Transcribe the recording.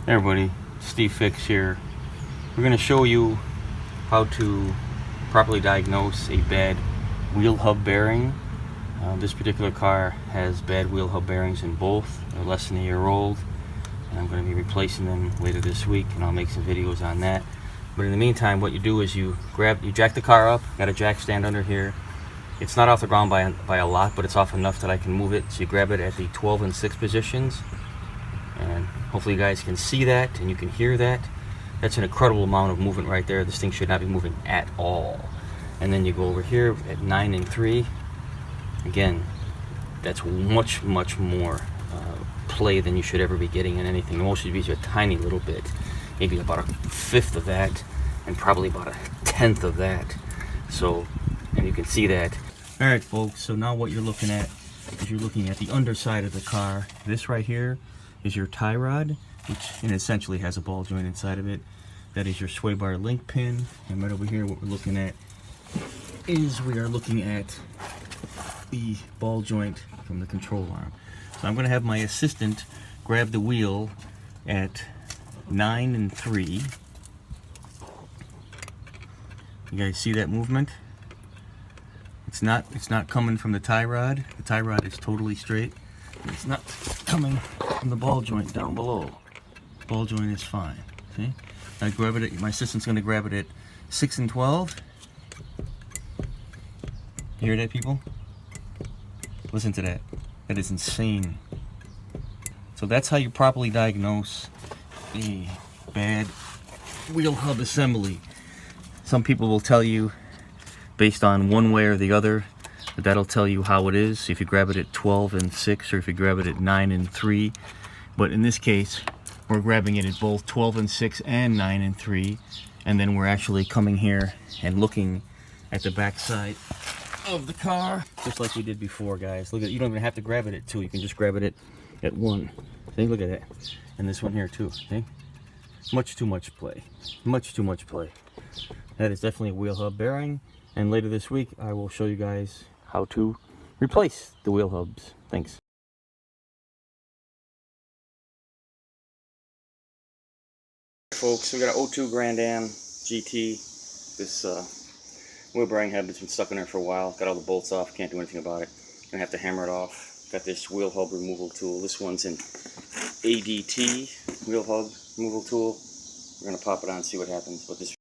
Hey everybody, Steve Fix here. We're going to show you how to properly diagnose a bad wheel hub bearing. This particular car has bad wheel hub bearings in both. They're less than a year old, and I'm going to be replacing them later this week, and I'll make some videos on that. But in the meantime, what you do is you jack the car up. Got a jack stand under here. It's not off the ground by a lot, but it's off enough that I can move it. So you grab it at the 12 and 6 positions, and hopefully you guys can see that and you can hear that. That's an incredible amount of movement right there. This thing should not be moving at all. And then you go over here at 9 and 3. Again, that's much more play than you should ever be getting in anything. The most should be a tiny little bit, maybe about a fifth of that, and probably about a tenth of that. So, and you can see that. All right, folks. So now what you're looking at is you're looking at the underside of the car. This right here is your tie rod, which essentially has a ball joint inside of it. That is your sway bar link pin. And right over here, what we're looking at is we are looking at the ball joint from the control arm. So I'm going to have my assistant grab the wheel at 9 and 3. You guys see that movement? It's not coming from the tie rod. The tie rod is totally straight. It's not coming from the ball joint down below. Ball joint is fine. See? I grab it. My assistant's going to grab it at 6 and 12. You hear that, people? Listen to that. That is insane. So that's how you properly diagnose a bad wheel hub assembly. Some people will tell you, based on one way or the other, that'll tell you how it is if you grab it at 12 and 6 or if you grab it at 9 and 3. But in this case, we're grabbing it at both 12 and 6 and 9 and 3, and then we're actually coming here and looking at the back side of the car, just like we did before, guys. Look at it. You don't even have to grab it at 2. You can just grab it at 1. See, look at that. And this one here too. See? Much too much play. Much too much play. That is definitely a wheel hub bearing. And later this week, I will show you guys how to replace the wheel hubs. Thanks. Folks, we got an 02 Grand Am GT. This wheel bearing hub has been stuck in there for a while. Got all the bolts off. Can't do anything about it. Gonna have to hammer it off. Got this wheel hub removal tool. This one's an ADT wheel hub removal tool. We're gonna pop it on and see what happens. But this